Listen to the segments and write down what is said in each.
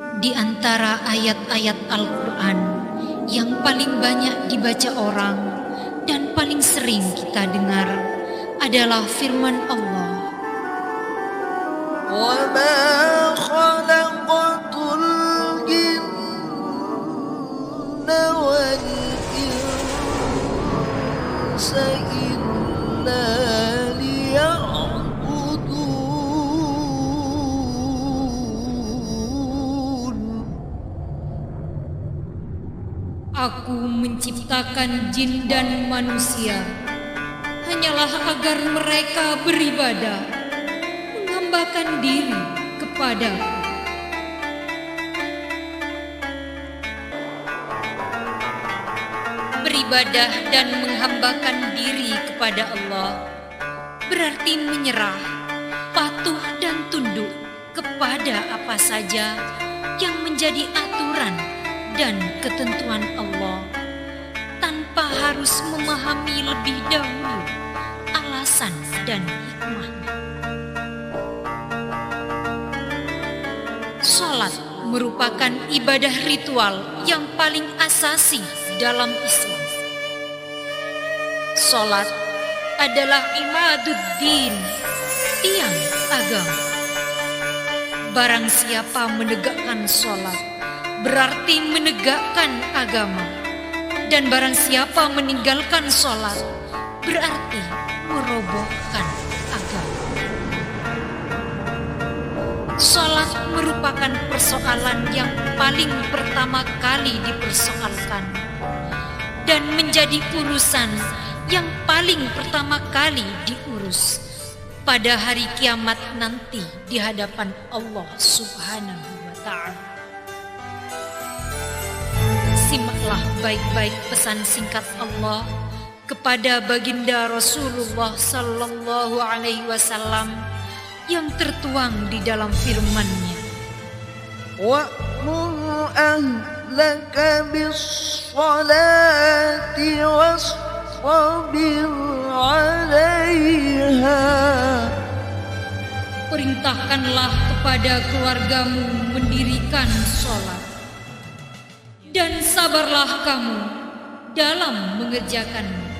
Di antara ayat-ayat Al-Quran yang paling banyak dibaca orang dan paling sering kita dengar adalah firman Allah. وَمَا خَلَقْتُ الْجِنَّ وَالْإِنسَ إِلَّا لِيَعْبُدُونِ. Aku menciptakan jin dan manusia hanyalah agar mereka beribadah, menghambakan diri kepadaku. Beribadah dan menghambakan diri kepada Allah berarti menyerah, patuh dan tunduk kepada apa saja yang menjadi aturan dan ketentuan Allah, tanpa harus memahami lebih dahulu alasan dan hikmahnya. Salat merupakan ibadah ritual yang paling asasi dalam Islam. Salat adalah imaduddin, tiang agama. Barang siapa menegakkan salat berarti menegakkan agama, dan barang siapa meninggalkan salat berarti merobohkan agama. Salat merupakan persoalan yang paling pertama kali dipersoalkan dan menjadi urusan yang paling pertama kali diurus pada hari kiamat nanti di hadapan Allah Subhanahu wa Ta'ala. Simaklah baik-baik pesan singkat Allah kepada baginda Rasulullah sallallahu alaihi wasallam yang tertuang di dalam firman-Nya. وَأْمُرْ أَهْلَكَ بِالصَّلَاةِ وَاصْطَبِرْ عَلَيْهَا. Perintahkanlah kepada keluargamu mendirikan sholat, dan sabarlah kamu dalam mengerjakannya.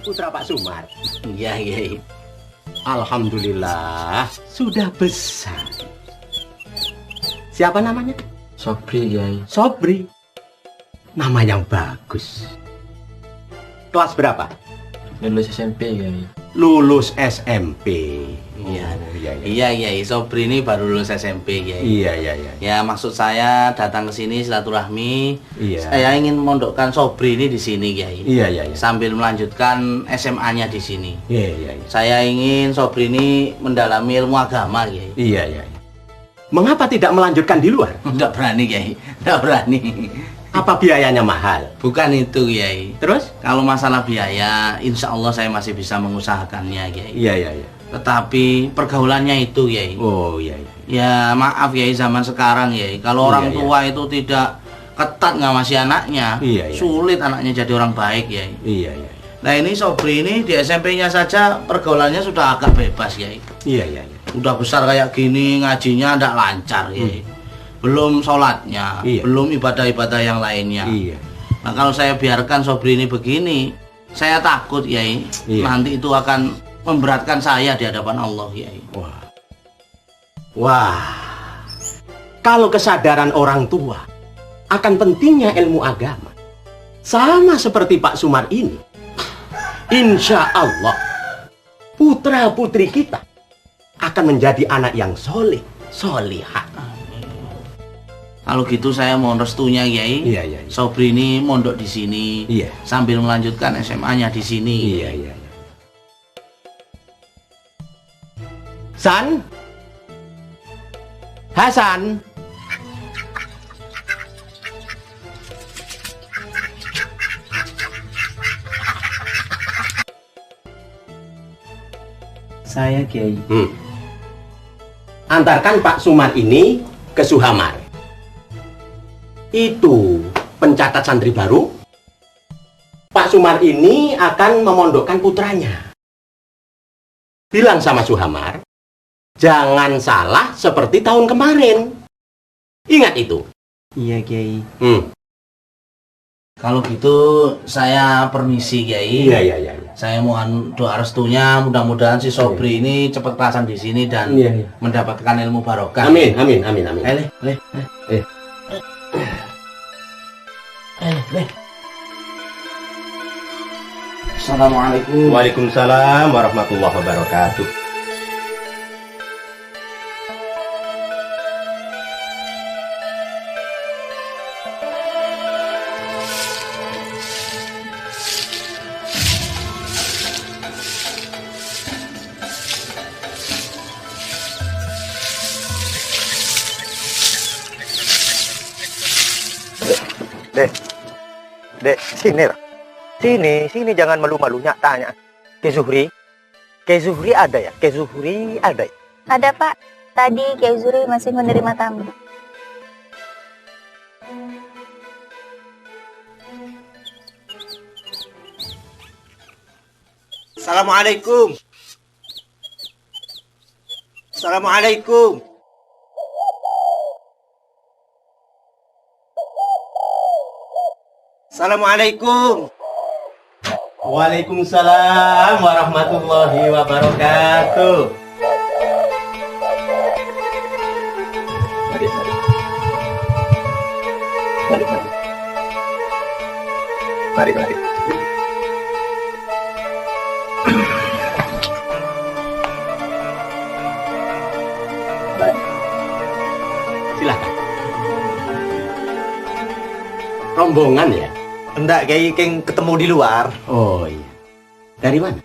Putra Pak Sumar. Iya, iya. Alhamdulillah sudah besar. Siapa namanya? Sobri, Yai. Sobri. Nama yang bagus. Kelas berapa? Lulus SMP, Yai. Lulus SMP. Iya. Oh, iya, iya. Iya, Yai. Sobri ini baru lulus SMP, Yai. Iya, iya, iya. Ya, maksud saya datang ke sini silaturahmi. Iya. Saya ingin mondokkan Sobri ini di sini, Yai. Iya, iya, iya. Sambil melanjutkan SMA-nya di sini. Iya, iya, iya. Saya ingin Sobri ini mendalami ilmu agama, Yai. Iya, iya. Mengapa tidak melanjutkan di luar? Enggak berani, Yai. Enggak berani. Apa biayanya mahal? Bukan itu, Yai. Terus? Kalau masalah biaya, insya Allah saya masih bisa mengusahakannya, Yai. Iya, iya, iya. Tetapi pergaulannya itu, Yai. Oh, iya, iya. Ya maaf ya zaman sekarang ya. Kalau Iya, orang tua itu tidak ketat ngawasi anaknya, Iya, iya. sulit anaknya jadi orang baik ya. Iya, iya. Nah ini Sobri ini di SMP-nya saja pergaulannya sudah agak bebas ya. Iya, iya, iya. Udah besar kayak gini ngajinya ndak lancar ya. Belum sholatnya, Iya. belum ibadah-ibadah yang lainnya. Iya. Nah kalau saya biarkan Sobri ini begini, saya takut ya. Iya. Nanti itu akan memberatkan saya di hadapan Allah ya. Wah. Wah. Kalau kesadaran orang tua akan pentingnya ilmu agama, sama seperti Pak Sumar ini, insya Allah putra putri kita akan menjadi anak yang soleh, solihah. Kalau gitu saya mohon restunya Kiai. Iya, iya, iya. Sobri ini mondok di sini. Iya. Sambil melanjutkan SMA-nya di sini. Iya, iya, iya. San? Hasan? Saya Kiai. Antarkan Pak Sumar ini ke Suhamar. Itu pencatat santri baru. Pak Sumar ini akan memondokkan putranya. Bilang sama Suhamar, jangan salah seperti tahun kemarin. Ingat itu. Iya Kiai. Kalau gitu saya permisi Kiai. Iya, iya, iya. Saya mohon doa restunya, mudah-mudahan si Sobri ini cepat kelasan di sini dan Iya, iya. mendapatkan ilmu barokah. Amin, amin, amin, amin. Leh. Assalamualaikum. Waalaikumsalam warahmatullahi wabarakatuh. Dek, sini lah. Sini jangan malu-malunya tanya. Ke Zuhri ada ya? Ke Zuhri ada ya? Ada Pak, tadi Kiai Zuri masih menerima tamu. Assalamualaikum. Assalamualaikum. Assalamualaikum. Waalaikumsalam warahmatullahi wabarakatuh. Mari, mari. Mari, mari. Mari, mari. Baik. Silakan. Rombongan ya? Enggak, Kiai, Keng ketemu di luar. Oh iya. Dari mana?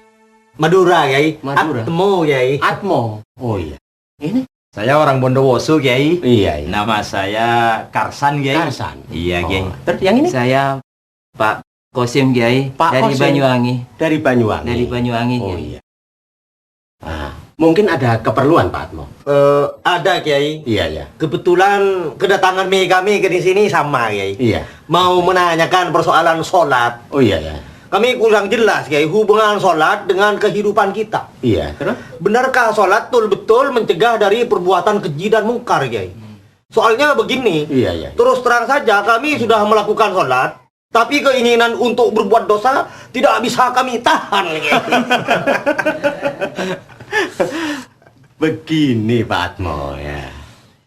Madura, Kiai. Madura. Ketemu, Kiai. Atmo. Oh iya. Ini? Saya orang Bondowoso Kiai. Iya, iya. Nama saya Karsan Kiai. Karsan. Iya Kiai. Terus yang ini? Saya Pak Kosim Kiai. Pak dari Kosim. Banyuwangi. Dari Banyuwangi. Dari Banyuwangi Oh Kiai. iya. Mungkin ada keperluan Pak Atmo. Ada, Kiai. Iya, iya. Kebetulan kedatangan kami ke di sini sama, Kiai. Iya. Mau menanyakan persoalan sholat. Oh iya, ya. Kami kurang jelas, Kiai, hubungan sholat dengan kehidupan kita. Iya. Terus? Benarkah sholat betul-betul mencegah dari perbuatan keji dan mungkar, Kiai? Soalnya begini, Iya, iya. terus terang saja kami sudah melakukan sholat, tapi keinginan untuk berbuat dosa tidak bisa kami tahan, Kiai. Begini Pak Atmo ya.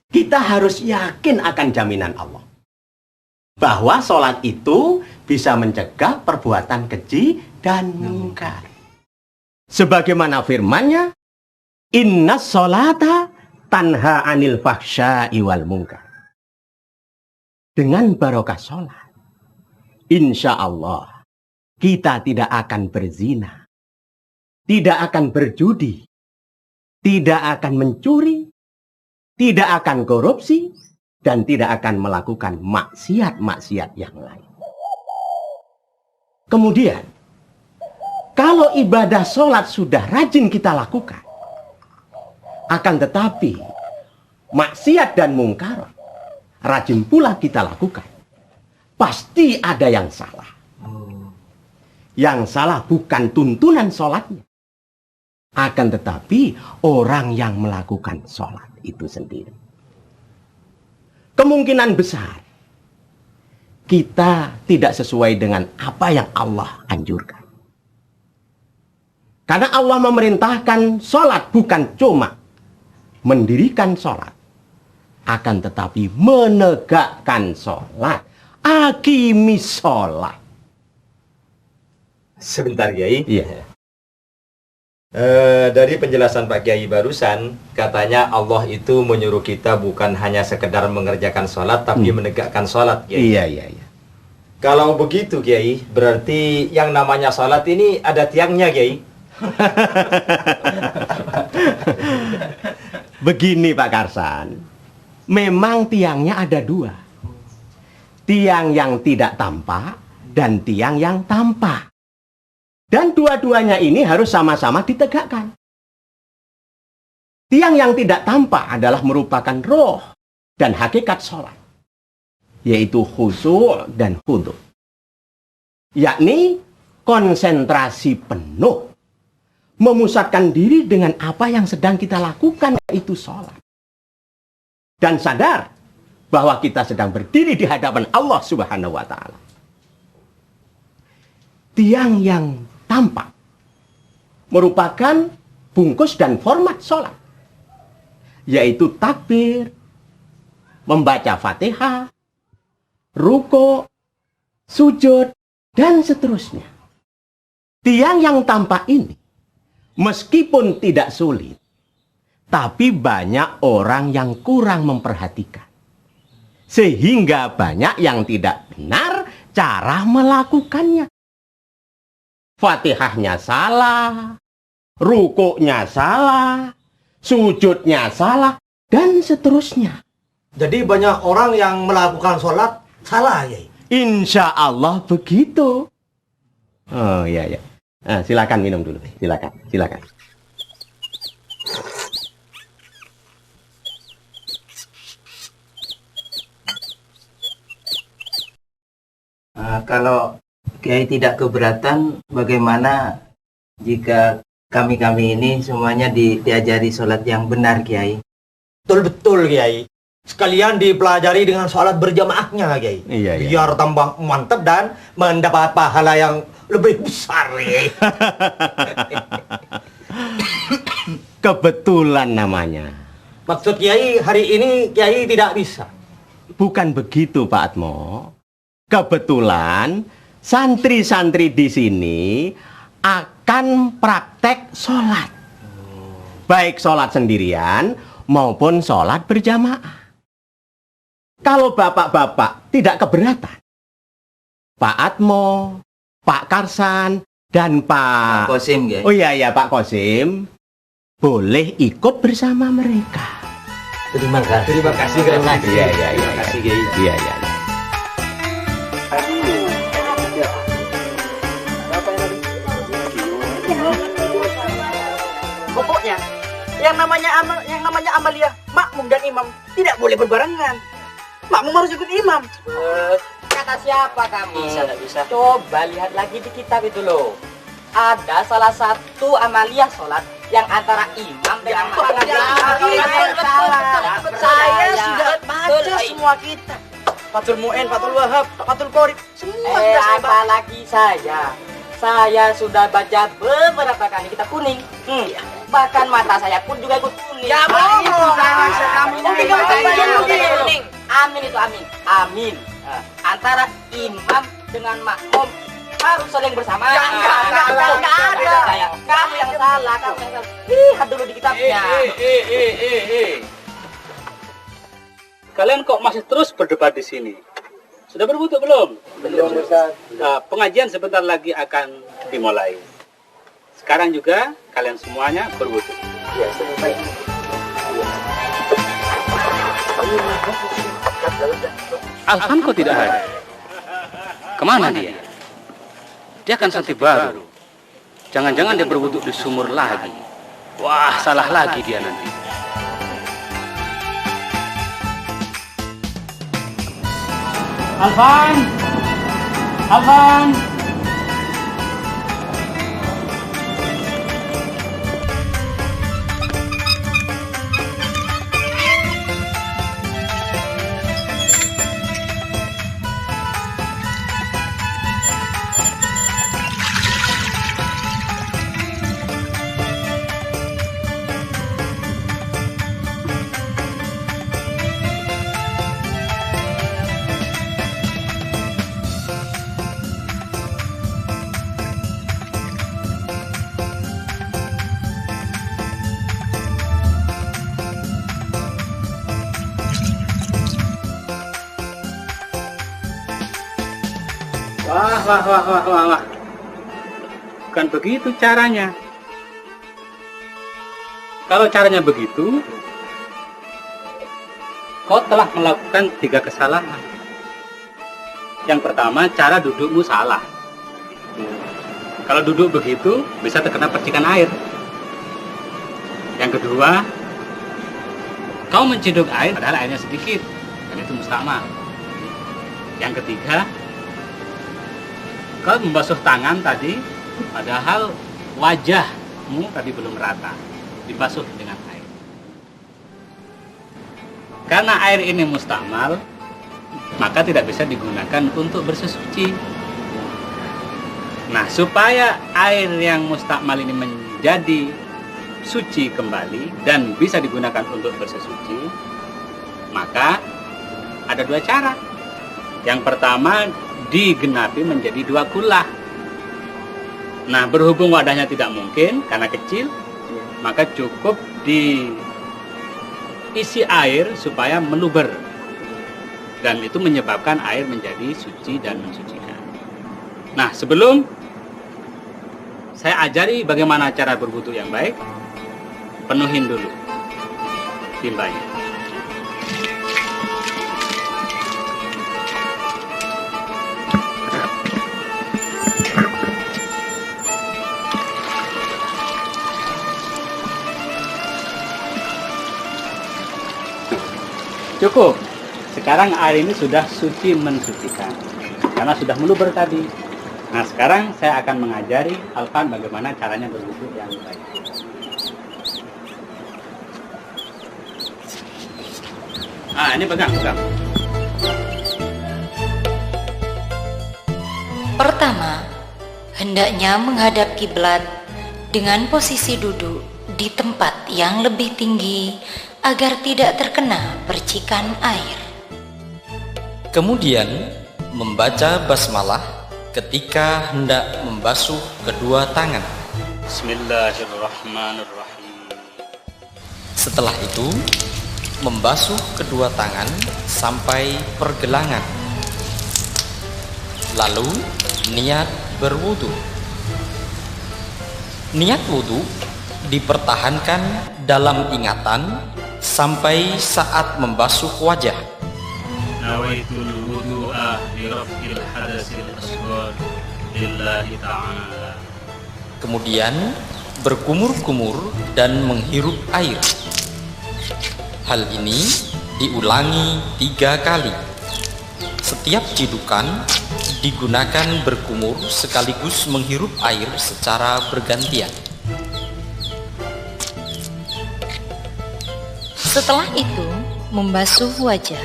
Kita harus yakin akan jaminan Allah. Bahwa sholat itu bisa mencegah perbuatan keji dan mungkar. Sebagaimana firman-Nya, Inna sholata tanha anil fahsya'i wal mungkar. Dengan barokah sholat, insya Allah kita tidak akan berzina, tidak akan berjudi, tidak akan mencuri, tidak akan korupsi, dan tidak akan melakukan maksiat-maksiat yang lain. Kemudian, kalau ibadah sholat sudah rajin kita lakukan, akan tetapi maksiat dan mungkar rajin pula kita lakukan, pasti ada yang salah. Yang salah bukan tuntunan sholatnya, akan tetapi orang yang melakukan sholat itu sendiri. Kemungkinan besar kita tidak sesuai dengan apa yang Allah anjurkan. Karena Allah memerintahkan sholat bukan cuma mendirikan sholat, akan tetapi menegakkan sholat. Aqimis sholat. Sebentar Kiai. Iya. Dari penjelasan Pak Kiai barusan, katanya Allah itu menyuruh kita bukan hanya sekedar mengerjakan sholat, tapi menegakkan sholat, Kiai. Iya. Kalau begitu, Kiai, berarti yang namanya sholat ini ada tiangnya, Kiai. Begini Pak Karsan, memang tiangnya ada dua. Tiang yang tidak tampak dan tiang yang tampak. Dan dua-duanya ini harus sama-sama ditegakkan. Tiang yang tidak tampak adalah merupakan roh dan hakikat sholat, yaitu khusyuk dan khudu', yakni konsentrasi penuh, memusatkan diri dengan apa yang sedang kita lakukan, yaitu sholat, dan sadar bahwa kita sedang berdiri di hadapan Allah Subhanahu wa Ta'ala. Tiang yang tampak merupakan bungkus dan format sholat, yaitu takbir, membaca Fatihah, ruku', sujud, dan seterusnya. Tiang yang tampak ini meskipun tidak sulit, tapi banyak orang yang kurang memperhatikan, sehingga banyak yang tidak benar cara melakukannya. Fatihahnya salah, rukuknya salah, sujudnya salah, dan seterusnya. Jadi banyak orang yang melakukan sholat salah, ya? Insya Allah begitu. Oh iya. Nah, silakan minum dulu. Silakan. Kalau Kiai tidak keberatan, bagaimana jika kami ini semuanya diajari sholat yang benar, Kiai? Betul, Kiai. Sekalian dipelajari dengan sholat berjamaahnya, Kiai. Iya. Biar tambah mantap dan mendapat pahala yang lebih besar, Kiai. Kebetulan namanya. Maksud Kiai, hari ini Kiai tidak bisa. Bukan begitu, Pak Atmo. Kebetulan santri-santri di sini akan praktek sholat. Baik sholat sendirian maupun sholat berjamaah. Kalau bapak-bapak tidak keberatan, Pak Atmo, Pak Karsan, dan Pak Kosim, Kiai. Oh iya, Pak Kosim boleh ikut bersama mereka. Terima kasih karena Iya. Terima kasih, Kiai. Iya. Pokoknya yang namanya amalia makmum dan imam tidak boleh berbarengan. Makmum harus ikut imam. Kata siapa kamu? Bisa. Coba lihat lagi di kitab itu loh. Ada salah satu amalia sholat yang antara imam dengan makmum. Saya sudah baca semua kitab. Fathul Mu'in, Fathul Wahab, Fathul Qorib, semua sudah saya baca. Apalagi saya sudah baca beberapa kali kitab kuning. Bahkan mata saya pun juga ikut kuning. Ya bohong. Amin itu amin. Amin. Antara imam dengan makmum harus saling bersama. Enggak ada. Kamu yang salah. Lihat dulu di kitabnya. Kalian kok masih terus berdebat di sini? Sudah berwudu belum? Belum, Ustaz. Nah, pengajian sebentar lagi akan dimulai. Sekarang juga kalian semuanya berwudu. Ya, baik. Alham kok tidak ada? Kemana dia? Dia kan santri baru. Jangan-jangan dia berwudu di sumur lagi. Wah, salah lagi dia nanti. Alvan! Alvan! Wah. Bukan begitu caranya. Kalau caranya begitu, kau telah melakukan 3 kesalahan. Yang pertama, cara dudukmu salah. Kalau duduk begitu, bisa terkena percikan air. Yang kedua, kau menciduk air padahal airnya sedikit, dan itu mustakmal. Yang ketiga, kau membasuh tangan tadi, padahal wajahmu tadi belum rata, dibasuh dengan air. Karena air ini mustakmal, maka tidak bisa digunakan untuk bersesuci. Nah, supaya air yang mustakmal ini menjadi suci kembali dan bisa digunakan untuk bersesuci, maka ada 2 cara. Yang pertama, digenapi menjadi 2 kulah. Nah, berhubung wadahnya tidak mungkin karena kecil, maka cukup diisi air supaya meluber, dan itu menyebabkan air menjadi suci dan mensucikan. Nah, sebelum saya ajari bagaimana cara berwudu yang baik, penuhin dulu timbanya. Cukup. Sekarang air ini sudah suci mensucikan karena sudah meluber tadi. Nah, sekarang saya akan mengajari Alvan bagaimana caranya berwudu yang baik. Ini pegang. Pertama, hendaknya menghadap kiblat dengan posisi duduk di tempat yang lebih tinggi agar tidak terkena percikan air. Kemudian, membaca basmalah ketika hendak membasuh kedua tangan. Bismillahirrahmanirrahim. Setelah itu, membasuh kedua tangan sampai pergelangan. Lalu, niat berwudu. Niat wudu dipertahankan dalam ingatan sampai saat membasuh wajah. Nawaitul wudu'a li raf'il hadatsil asghar lillahi ta'ala. Kemudian berkumur-kumur dan menghirup air. Hal ini diulangi 3 kali. Setiap cidukan digunakan berkumur sekaligus menghirup air secara bergantian. Setelah itu, membasuh wajah.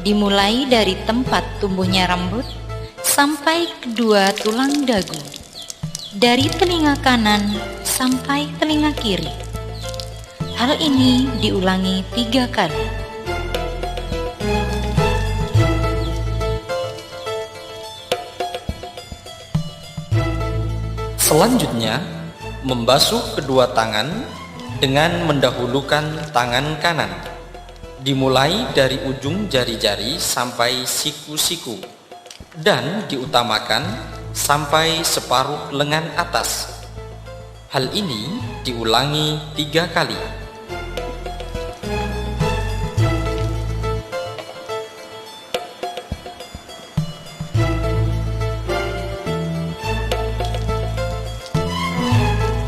Dimulai dari tempat tumbuhnya rambut sampai kedua tulang dagu. Dari telinga kanan sampai telinga kiri. Hal ini diulangi 3 kali. Selanjutnya, membasuh kedua tangan dengan mendahulukan tangan kanan. Dimulai dari ujung jari-jari sampai siku-siku dan diutamakan sampai separuh lengan atas. Hal ini diulangi 3 kali.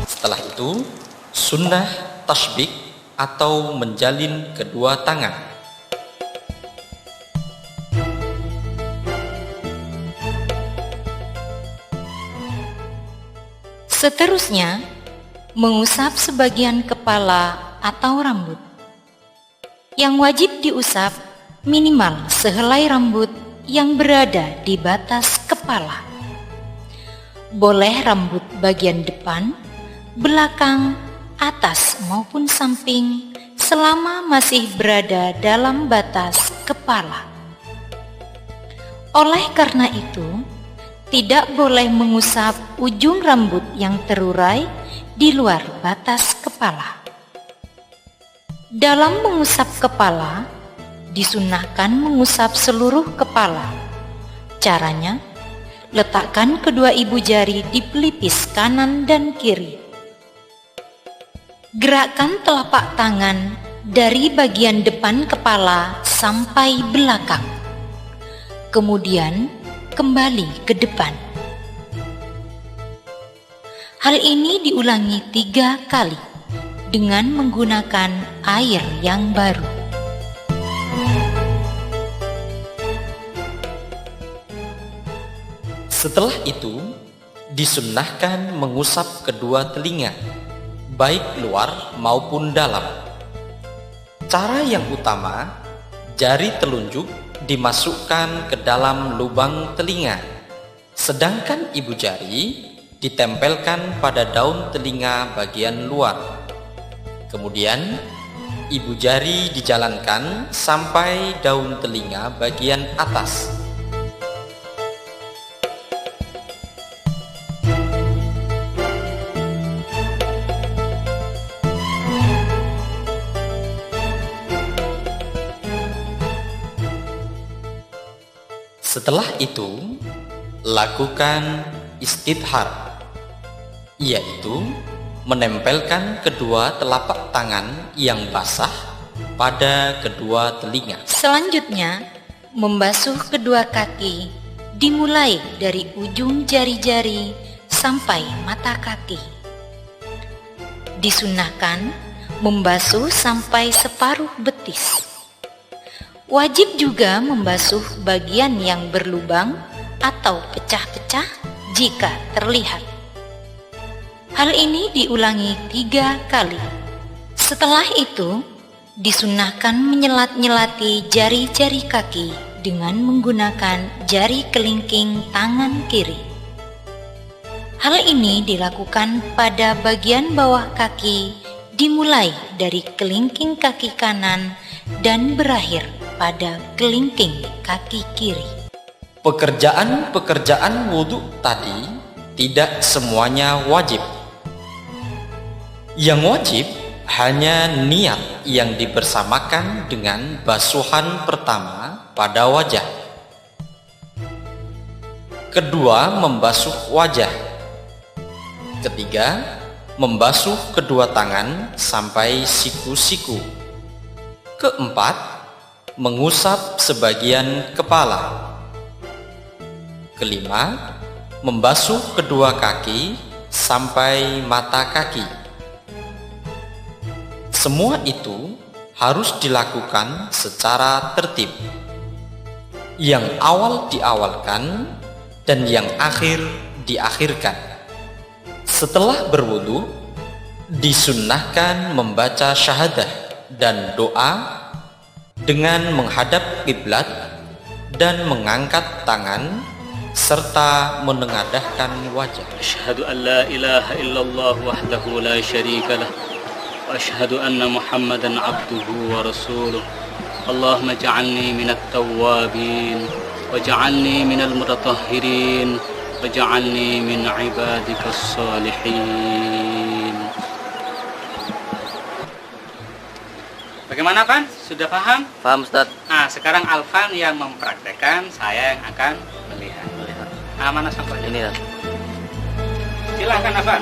Setelah itu, sunnah tasbik atau menjalin kedua tangan. Seterusnya, mengusap sebagian kepala atau rambut. Yang wajib diusap minimal sehelai rambut yang berada di batas kepala. Boleh rambut bagian depan, belakang, atas maupun samping selama masih berada dalam batas kepala. Oleh karena itu, tidak boleh mengusap ujung rambut yang terurai di luar batas kepala. Dalam mengusap kepala, disunahkan mengusap seluruh kepala. Caranya, letakkan kedua ibu jari di pelipis kanan dan kiri. Gerakkan telapak tangan dari bagian depan kepala sampai belakang. Kemudian, kembali ke depan. Hal ini diulangi 3 kali dengan menggunakan air yang baru. Setelah itu, disunnahkan mengusap kedua telinga, baik luar maupun dalam. Cara yang utama, jari telunjuk dimasukkan ke dalam lubang telinga, sedangkan ibu jari ditempelkan pada daun telinga bagian luar. Kemudian, ibu jari dijalankan sampai daun telinga bagian atas. Setelah itu, lakukan istidhar, yaitu menempelkan kedua telapak tangan yang basah pada kedua telinga. Selanjutnya, membasuh kedua kaki dimulai dari ujung jari-jari sampai mata kaki. Disunahkan membasuh sampai separuh betis. Wajib juga membasuh bagian yang berlubang atau pecah-pecah jika terlihat. Hal ini diulangi 3 kali. Setelah itu, disunahkan menyelat-nyelati jari-jari kaki dengan menggunakan jari kelingking tangan kiri. Hal ini dilakukan pada bagian bawah kaki dimulai dari kelingking kaki kanan dan berakhir pada kelingking kaki kiri. Pekerjaan-pekerjaan wudhu tadi tidak semuanya wajib. Yang wajib hanya niat yang dibersamakan dengan basuhan pertama pada wajah. Kedua, membasuh wajah. Ketiga, membasuh kedua tangan sampai siku-siku. Keempat, mengusap sebagian kepala. Kelima, membasuh kedua kaki sampai mata kaki. Semua itu harus dilakukan secara tertib. Yang awal diawalkan dan yang akhir diakhirkan. Setelah berwudu, disunnahkan membaca syahadah dan doa dengan menghadap kiblat dan mengangkat tangan serta menengadahkan wajah. Asyhadu an la ilaha illallah wahdahu la syarika lah wa asyhadu anna Muhammadan abduhu wa rasuluh. Allahumma ja'alni minat tawwabin wa ja'alni minal mutatahhirin wa ja'alni min ibadikas salihin. Bagaimana, Pan? Sudah paham? Paham, Ustaz. Nah, sekarang Alfan yang mempraktekkan, saya yang akan melihat. Nah, mana sampelnya? Ini, Ustaz. Silahkan, Alfan.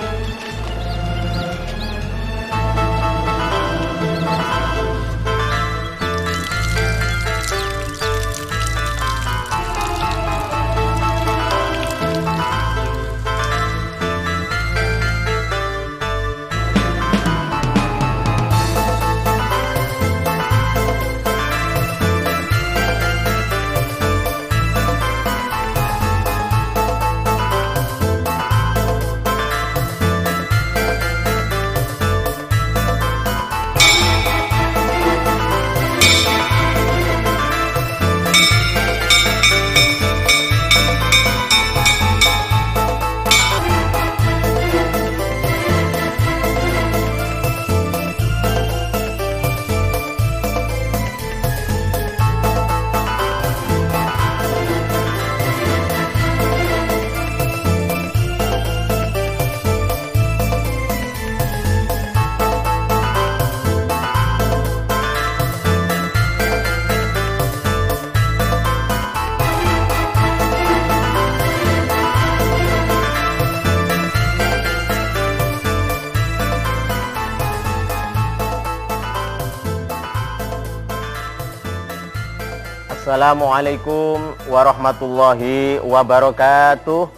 Assalamualaikum warahmatullahi wabarakatuh.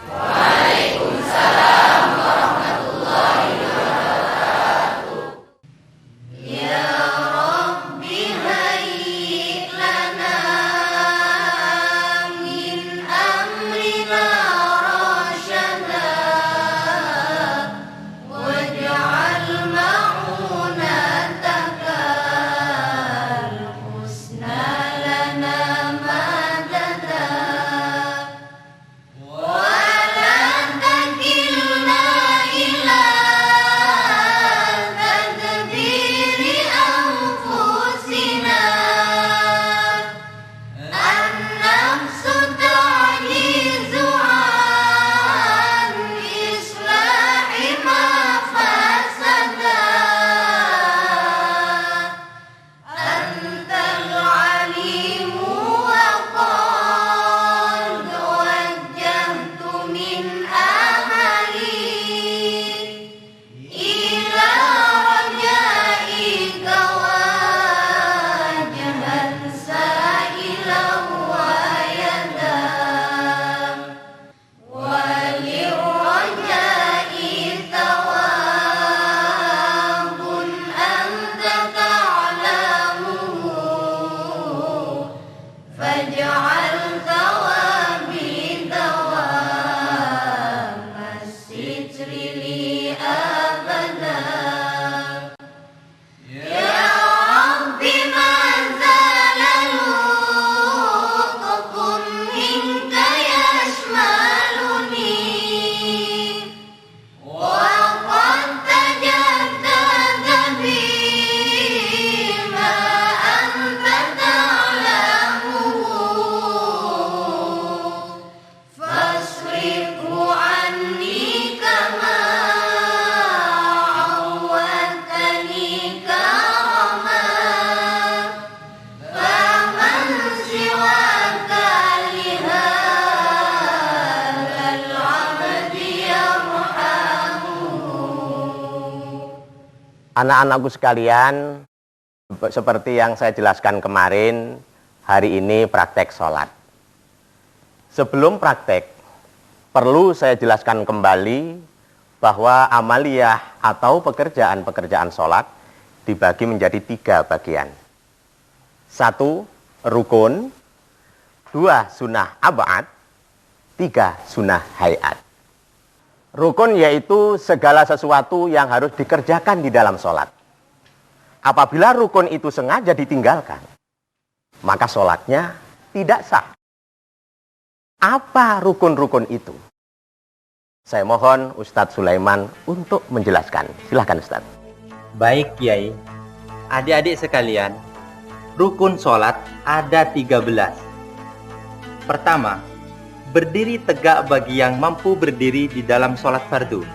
Waalaikumsalam warahmatullahi wabarakatuh. Ya Rabbi hayyi lana min amrina rasyada waj'al ma'unataka al-husna lana madada Anak-anakku sekalian, seperti yang saya jelaskan kemarin, hari ini praktek sholat. Sebelum praktek, perlu saya jelaskan kembali bahwa amaliyah atau pekerjaan-pekerjaan sholat dibagi menjadi 3 bagian. 1, rukun. 2, sunnah ab'ad. 3, sunnah hayat. Rukun yaitu segala sesuatu yang harus dikerjakan di dalam sholat. Apabila rukun itu sengaja ditinggalkan, maka sholatnya tidak sah. Apa rukun-rukun itu? Saya mohon Ustadz Sulaiman untuk menjelaskan. Silahkan Ustadz. Baik Kiai, adik-adik sekalian, rukun sholat ada 13. Pertama, berdiri tegak bagi yang mampu berdiri di dalam sholat fardu.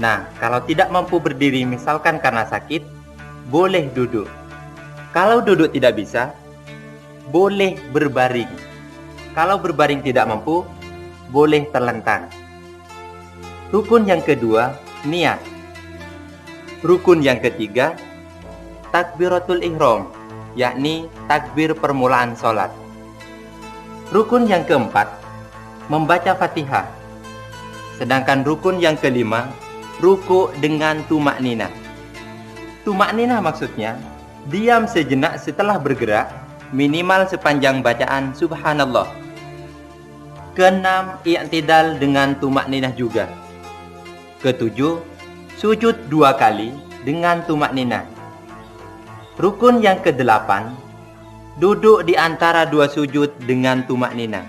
Nah, kalau tidak mampu berdiri misalkan karena sakit, boleh duduk. Kalau duduk tidak bisa, boleh berbaring. Kalau berbaring tidak mampu, boleh terlentang. Rukun yang kedua, niat. Rukun yang ketiga, takbiratul ihram, yakni takbir permulaan sholat. Rukun yang keempat, membaca Fatihah. Sedangkan rukun yang kelima, ruku dengan tumak ninah. Tumak ninah maksudnya diam sejenak setelah bergerak, minimal sepanjang bacaan subhanallah. Keenam, i'tidal dengan tumak ninah juga. Ketujuh, sujud 2 kali dengan tumak ninah. Rukun yang kedelapan, duduk di antara 2 sujud dengan tumak ninah.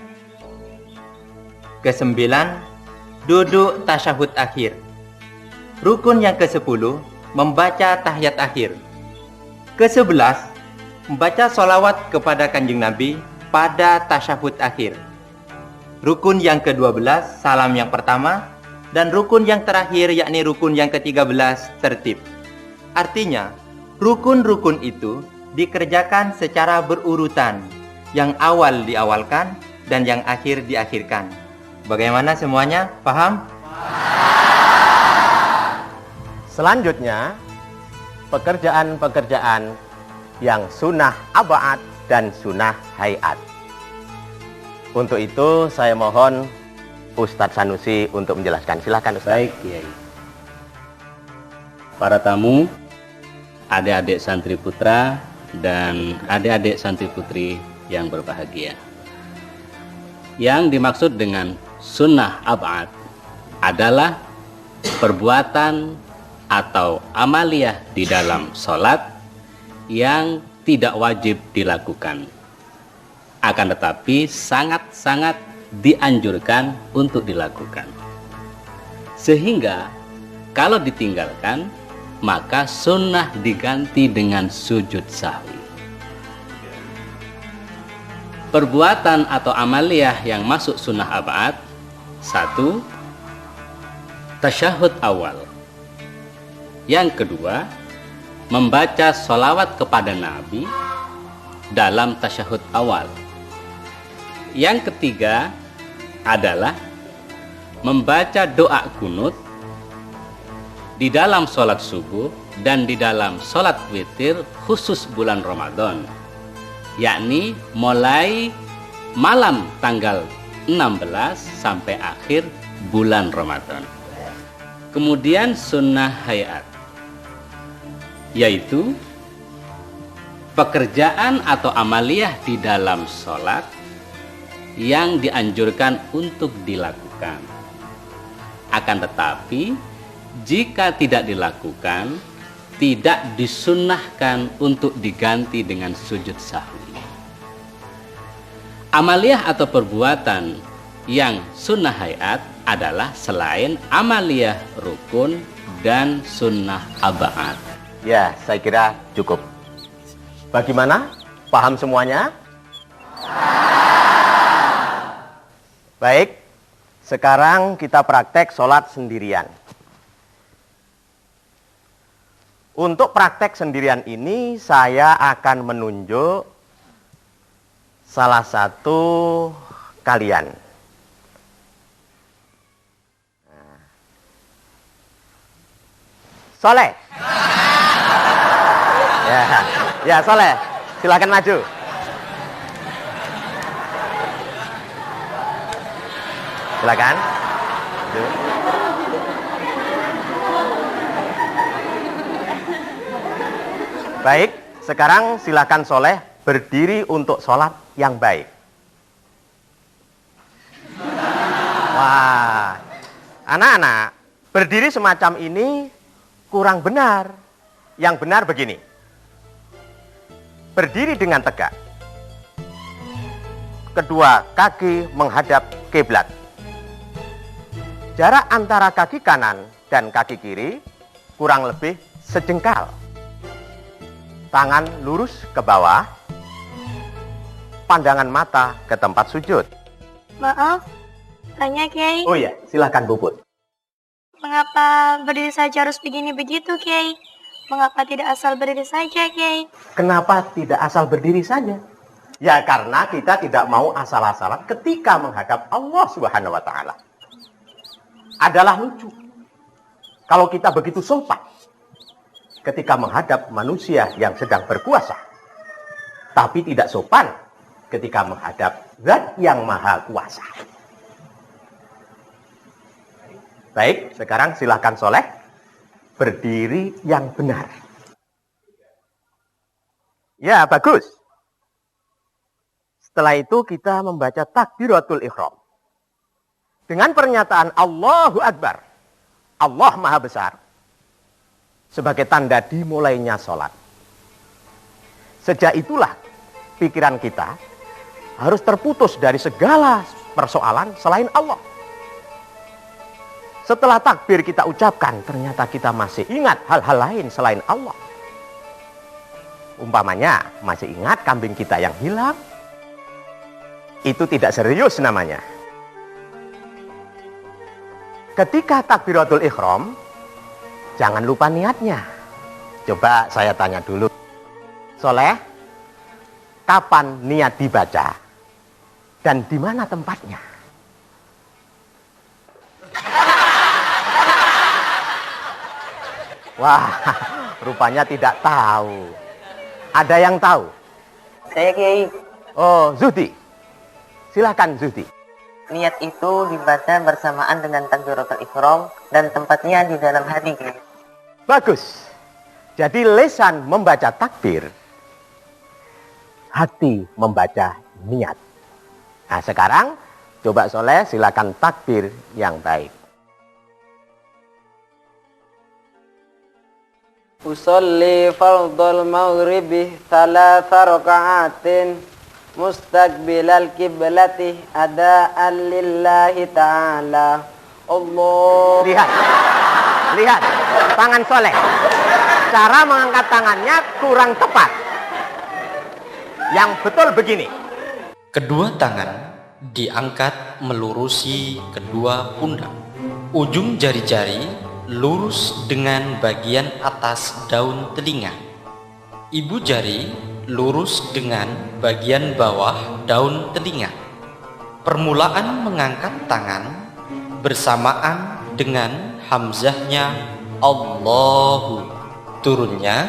Kesembilan, duduk tasyahud akhir. Rukun yang ke-10, membaca tahiyat akhir. Ke-11, membaca sholawat kepada Kanjeng Nabi pada tasyahud akhir. Rukun yang ke-12, salam yang pertama. Dan rukun yang terakhir, yakni rukun yang ke-13, tertib. Artinya, rukun-rukun itu dikerjakan secara berurutan. Yang awal diawalkan dan yang akhir diakhirkan. Bagaimana semuanya? Paham? Selanjutnya, pekerjaan-pekerjaan yang sunnah ab'ad dan sunnah hayat. Untuk itu saya mohon Ustadz Sanusi untuk menjelaskan. Silakan Ustadz. Baik, Kiai. Para tamu, adik-adik santri putra dan adik-adik santri putri yang berbahagia. Yang dimaksud dengan sunnah ab'ad adalah perbuatan atau amaliyah di dalam sholat yang tidak wajib dilakukan, akan tetapi sangat-sangat dianjurkan untuk dilakukan, sehingga kalau ditinggalkan maka sunnah diganti dengan sujud sahwi. Perbuatan atau amaliyah yang masuk sunnah ab'ad: 1. Tasyahud awal. Yang kedua, membaca sholawat kepada Nabi dalam tasyahud awal. Yang ketiga adalah membaca doa kunut di dalam sholat subuh dan di dalam sholat witir khusus bulan Ramadan, yakni mulai malam tanggal 16 sampai akhir bulan Ramadan. Kemudian sunnah hayat, yaitu pekerjaan atau amaliyah di dalam sholat yang dianjurkan untuk dilakukan. Akan tetapi jika tidak dilakukan, tidak disunnahkan untuk diganti dengan sujud sahwi. Amaliyah atau perbuatan yang sunnah hayat adalah selain amaliyah rukun dan sunnah ab'ad. Ya, saya kira cukup. Bagaimana? Paham semuanya? Baik, sekarang kita praktek sholat sendirian. Untuk praktek sendirian ini saya akan menunjuk salah satu kalian. Soleh. Ya Soleh, silakan maju. Silakan. Baik, sekarang silakan Soleh berdiri untuk sholat yang baik. Wah, anak-anak, berdiri semacam ini kurang benar. Yang benar begini. Berdiri dengan tegak. Kedua kaki menghadap kiblat. Jarak antara kaki kanan dan kaki kiri kurang lebih sejengkal. Tangan lurus ke bawah. Pandangan mata ke tempat sujud. Maaf, tanya Kiai. Oh ya, silakan Bubut. Mengapa berdiri saja harus begini begitu Kiai? Mengapa tidak asal berdiri saja Kiai? Kenapa tidak asal berdiri saja? Ya karena kita tidak mau asal-asalan ketika menghadap Allah Subhanahu wa Ta'ala. Adalah lucu kalau kita begitu sopan ketika menghadap manusia yang sedang berkuasa, tapi tidak sopan ketika menghadap Zat yang Maha Kuasa. Baik, sekarang silakan Soleh berdiri yang benar. Ya, bagus. Setelah itu kita membaca takbiratul ihram dengan pernyataan Allahu Akbar, Allah Maha Besar, sebagai tanda dimulainya sholat. Sejak itulah pikiran kita harus terputus dari segala persoalan selain Allah. Setelah takbir kita ucapkan, ternyata kita masih ingat hal-hal lain selain Allah. Umpamanya, masih ingat kambing kita yang hilang? Itu tidak serius namanya. Ketika takbiratul ihram, jangan lupa niatnya. Coba saya tanya dulu. Soleh, kapan niat dibaca? Dan di mana tempatnya? Wah, rupanya tidak tahu. Ada yang tahu? Saya Kiai. Oh, Zuhdi. Silakan Zuhdi. Niat itu dibaca bersamaan dengan takbiratul ihram dan tempatnya di dalam hati, Kiai. Bagus. Jadi lisan membaca takbir, hati membaca niat. Nah sekarang coba Soleh silakan takbir yang baik. Usolli fardhal maghribi thalatha raka'atin mustaqbilal kiblati ada'an lillahi ta'ala. Allah. Lihat tangan Soleh. Cara mengangkat tangannya kurang tepat. Yang betul begini. Kedua tangan diangkat melurusi kedua pundak. Ujung jari-jari lurus dengan bagian atas daun telinga. Ibu jari lurus dengan bagian bawah daun telinga. Permulaan mengangkat tangan bersamaan dengan hamzahnya Allahu. Turunnya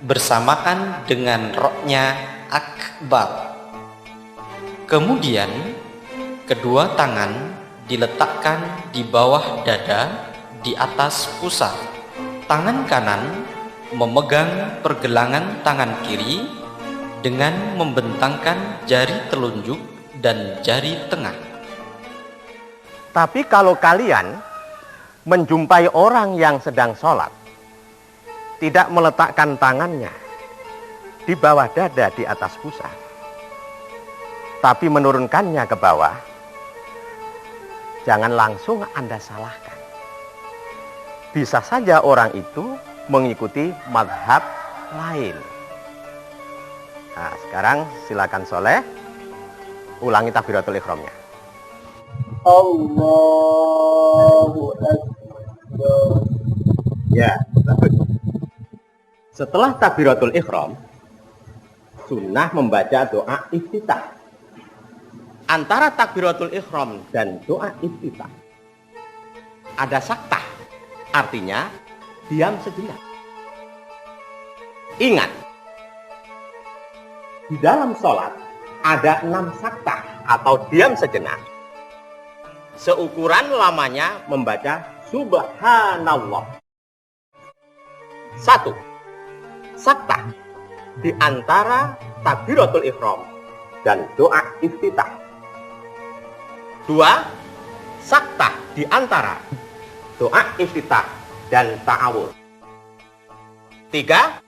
bersamaan dengan roknya akbar. Kemudian kedua tangan diletakkan di bawah dada di atas pusar. Tangan kanan memegang pergelangan tangan kiri dengan membentangkan jari telunjuk dan jari tengah. Tapi kalau kalian menjumpai orang yang sedang sholat, tidak meletakkan tangannya di bawah dada di atas pusar, tapi menurunkannya ke bawah, jangan langsung Anda salahkan. Bisa saja orang itu mengikuti mazhab lain. Nah, sekarang silakan Soleh ulangi takbiratul ihramnya. Allahu Akbar. Ya, bagus. Setelah takbiratul ihram, sunnah membaca doa iftitah. Antara takbiratul ihram dan doa iftitah ada saktah. Artinya, diam sejenak. Ingat, di dalam sholat ada 6 saktah atau diam sejenak. Seukuran lamanya membaca Subhanallah. 1. Saktah di antara takbiratul ihram dan doa iftitah. 2. Saktah di antara doa iftitah dan ta'awudz. 3.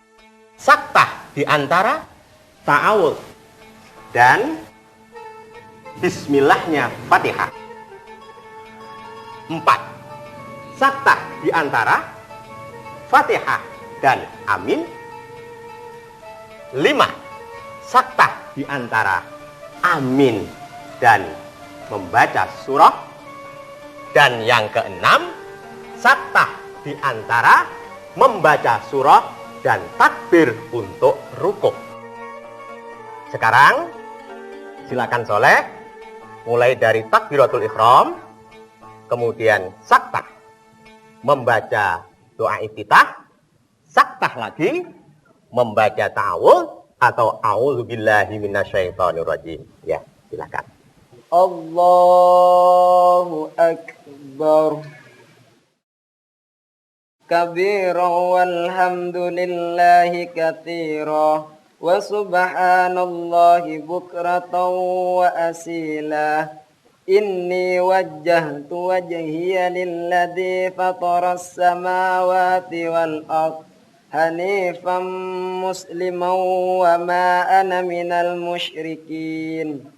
Saktah di antara ta'awudz dan bismillahnya Fatihah. 4. Saktah di antara Fatihah dan amin. 5. Saktah di antara amin dan membaca surah. Dan yang keenam, saktah di antara membaca surah dan takbir untuk rukuk. Sekarang silakan Soleh mulai dari takbiratul ihram, kemudian saktah membaca doa iftitah, saktah lagi membaca ta'awudz atau a'udzubillahi minasyaitonirrajim. Ya, silakan. Allahu Akbar. Kabira walhamdulillahi katsira wa subhanallahi bukratan wa asila. Inni wajjahtu wajhiya lilladzi fataras samawati wal ardh hanifan musliman wa ma ana minal musyrikin.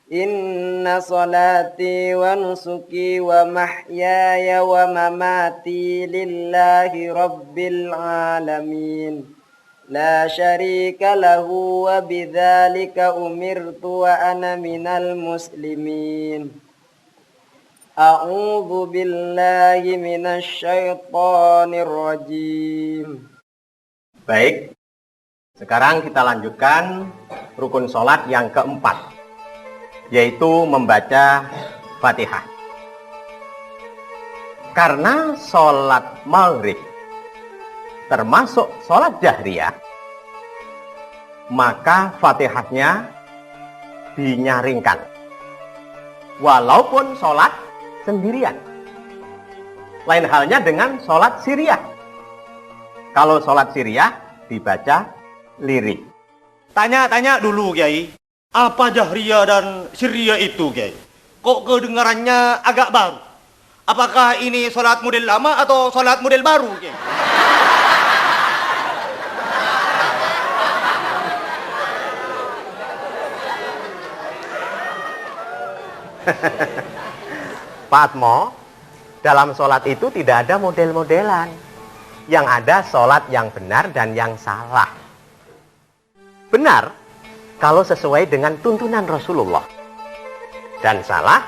Inna salati wa nusuki wa mahyaya wa mamati lillahi rabbil alamin. La syarika lahu wa bidzalika umirtu wa ana minal muslimin. A'udzu billahi minasy syaithanir rajim. Baik, sekarang kita lanjutkan rukun sholat yang keempat, yaitu membaca Fatihah. Karena sholat maghrib termasuk sholat jahriyah, maka Fatihahnya dinyaringkan. Walaupun sholat sendirian. Lain halnya dengan sholat siriyah. Kalau sholat siriyah dibaca lirik. Tanya dulu, Kiai. Apa jahriyah dan siriyah itu, Kiai? Kok kedengarannya agak baru? Apakah ini sholat model lama atau sholat model baru, Kiai? Pak Atmo, dalam sholat itu tidak ada model-modelan. Yang ada sholat yang benar dan yang salah. Benar kalau sesuai dengan tuntunan Rasulullah. Dan salah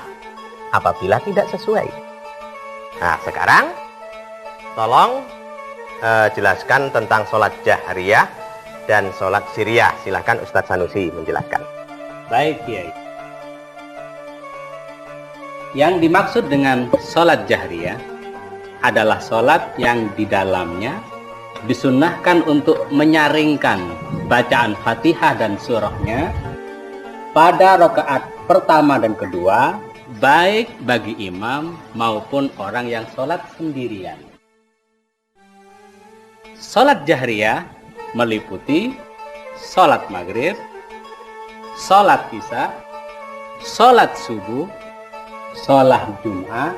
apabila tidak sesuai. Nah, sekarang tolong jelaskan tentang sholat jahriyah dan sholat siriyah. Silakan Ustadz Sanusi menjelaskan. Baik, Kiai. Yang dimaksud dengan sholat jahriyah adalah sholat yang di dalamnya disunnahkan untuk menyaringkan bacaan Fatihah dan surahnya pada rakaat pertama dan kedua, baik bagi imam maupun orang yang sholat sendirian. Sholat jahriyah meliputi sholat maghrib, sholat isya, sholat subuh, sholat Jum'ah,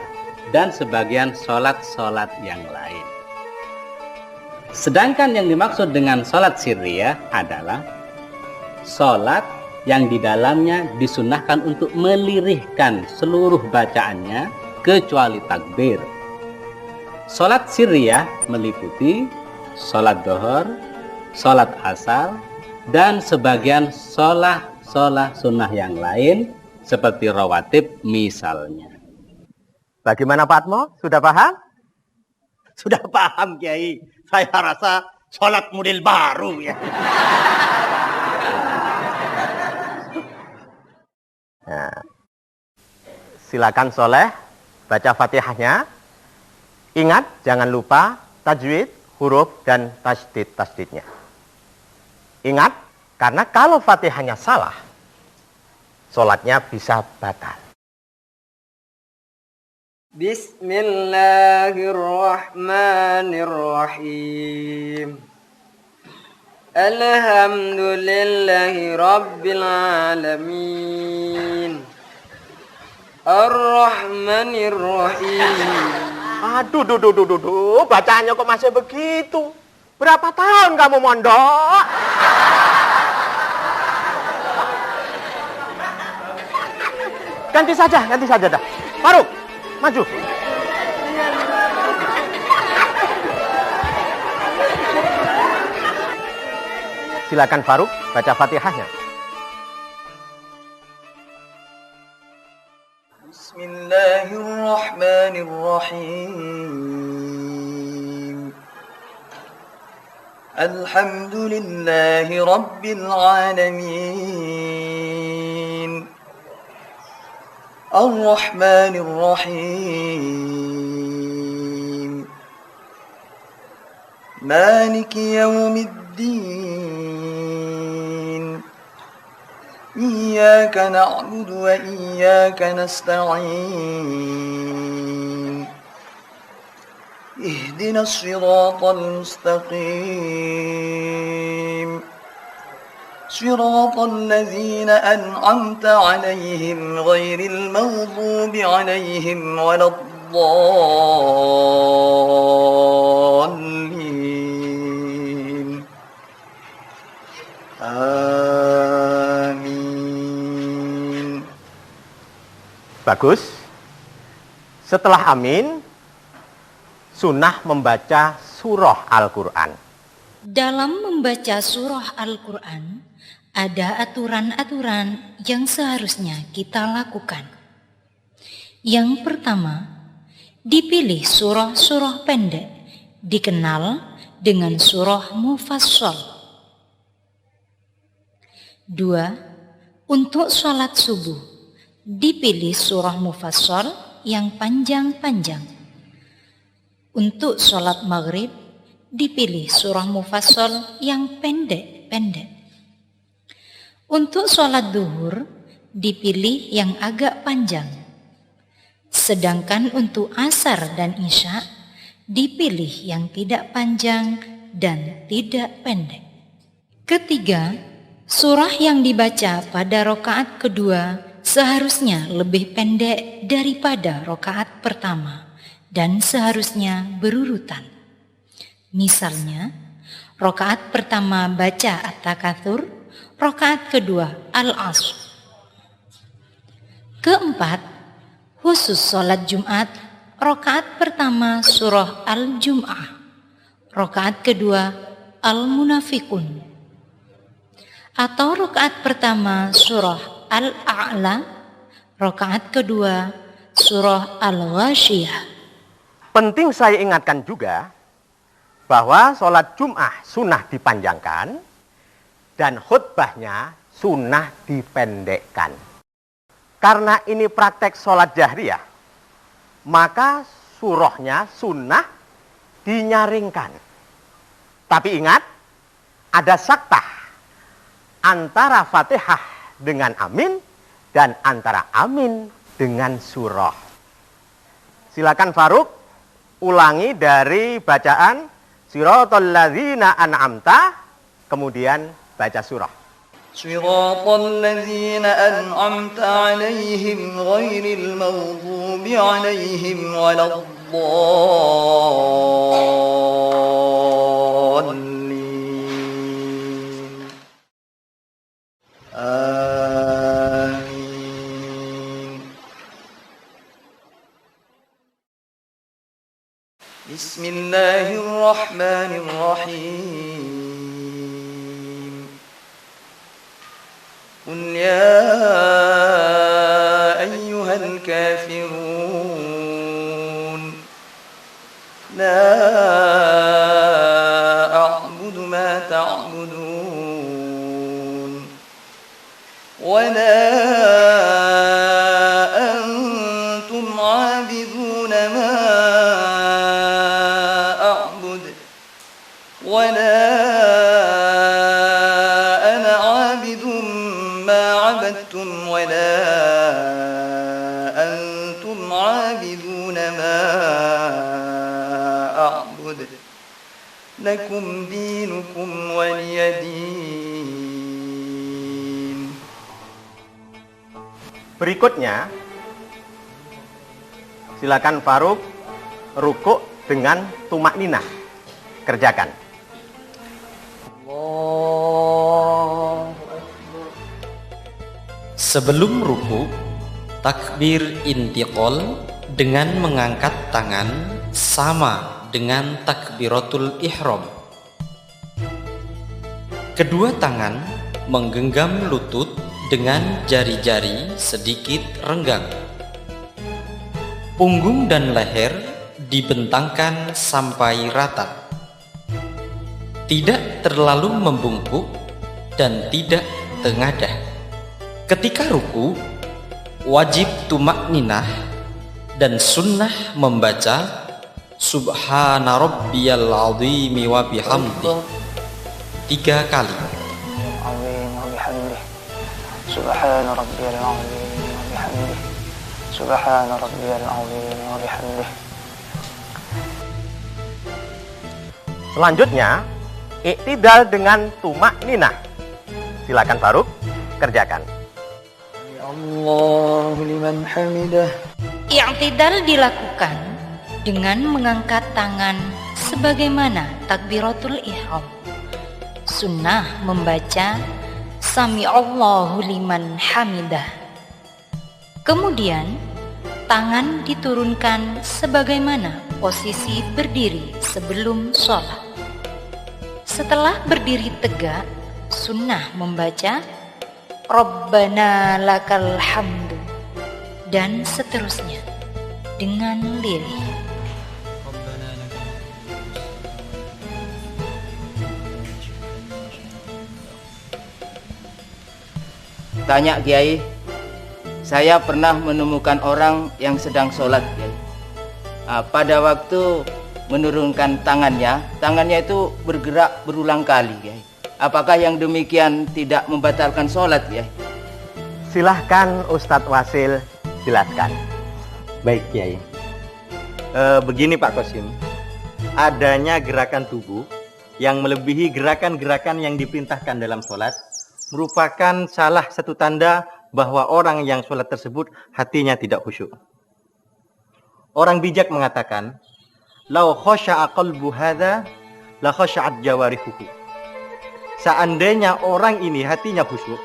dan sebagian sholat-sholat yang lain. Sedangkan yang dimaksud dengan sholat sirriyah adalah sholat yang di dalamnya disunnahkan untuk melirihkan seluruh bacaannya kecuali takbir. Sholat sirriyah meliputi sholat dhuhur, sholat asar, dan sebagian sholat sunnah yang lain seperti rawatib misalnya. Bagaimana Pak Atmo? Sudah paham? Sudah paham, Kiai. Saya rasa sholat model baru ya. Nah, silakan Soleh baca Fatihahnya. Ingat, jangan lupa tajwid, huruf, dan tasdid-tasdidnya. Ingat, karena kalau Fatihahnya salah, sholatnya bisa batal. Bismillahirrahmanirrahim. Alhamdulillahi rabbil alamin. Ar-Rahmanir-Rahim. Aduh, bacaannya kok masih begitu? Berapa tahun kamu mondok? Ganti saja dah. Faruk, maju. Silakan Faruk, baca Fatihahnya. Bismillahirrahmanirrahim. Alhamdulillahi rabbil alamin. Ar-Rahmanir-Rahim. Maliki yawmiddin. Iyyaka na'budu wa iyyaka nasta'in. Ihdinas siratal mustaqim. صراط الذين أنعمت عليهم غير المغضوب عليهم ولا الضالين آمين. Bagus. Setelah amin, sunnah membaca surah Al-Quran. Dalam membaca surah Al-Quran, ada aturan-aturan yang seharusnya kita lakukan. Yang pertama, dipilih surah-surah pendek, dikenal dengan surah mufassal. 2. Untuk sholat subuh, dipilih surah mufassal yang panjang-panjang. Untuk sholat maghrib, dipilih surah mufassal yang pendek-pendek. Untuk sholat duhur dipilih yang agak panjang. Sedangkan untuk asar dan isya dipilih yang tidak panjang dan tidak pendek. Ketiga, surah yang dibaca pada rokaat kedua seharusnya lebih pendek daripada rokaat pertama dan seharusnya berurutan. Misalnya, rokaat pertama baca At-Takatsur, rokaat kedua Al-Asr. Keempat, khusus sholat Jumat, rokaat pertama surah Al-Jum'ah, rokaat kedua Al-Munafikun. Atau rokaat pertama surah Al-A'la, rokaat kedua surah Al-Ghasyiyah. Penting saya ingatkan juga bahwa sholat Jum'ah sunnah dipanjangkan dan khutbahnya sunnah dipendekkan. Karena ini praktek sholat jahriyah, maka surahnya sunnah dinyaringkan. Tapi ingat, ada saktah antara Fatihah dengan amin dan antara amin dengan surah. Silakan Faruk ulangi dari bacaan Siratal ladzina an'amta, kemudian baca surah. Siratal ladzina an'amta 'alaihim ghairil maghdubi 'alaihim waladdallin. Bismillahirrahmanirrahim. Qul ya ayyuhal kafirun la a'budu ma ta'budun wa la antum 'abiduna ma ولا أنا عابد ما عبدتم ولا أنتم عابدون ما أعبد لكم دينكم ولي دين. Berikutnya, silakan Faruk rukuk dengan tumakninah. Kerjakan. Sebelum ruku, takbir intiqal dengan mengangkat tangan sama dengan takbiratul ihram. Kedua tangan menggenggam lutut dengan jari-jari sedikit renggang. Punggung dan leher dibentangkan sampai rata. Tidak terlalu membungkuk dan tidak tengadah. Ketika ruku, wajib tumakninah dan sunnah membaca Subhana rabbiyal azimi wa bihamdi 3 kali. Subhana rabbiyal azimi wa bihamdi. Subhana rabbiyal azimi wa bihamdi. Selanjutnya, iktidal dengan tumakninah. Silakan Faruk, kerjakan. Allahu liman hamidah. I'tidal dilakukan dengan mengangkat tangan sebagaimana takbiratul ihram. Sunnah membaca Sami Allahu liman hamidah. Kemudian tangan diturunkan sebagaimana posisi berdiri sebelum sholat. Setelah berdiri tegak, sunnah membaca Rabbana lakal hamdu dan seterusnya dengan lirih. Tanya Kiai, saya pernah menemukan orang yang sedang sholat Kiai. Pada waktu menurunkan tangannya itu bergerak berulang kali Kiai. Apakah yang demikian tidak membatalkan sholat, Kiai? Silahkan Ustadz Wasil jelaskan. Baik, Kiai. Begini Pak Qasim, adanya gerakan tubuh yang melebihi gerakan-gerakan yang diperintahkan dalam sholat merupakan salah satu tanda bahwa orang yang sholat tersebut hatinya tidak khusyuk. Orang bijak mengatakan, "Lau khasha'a qalbu hadza la khasha'at jawarihuhu." Seandainya orang ini hatinya khusyuk,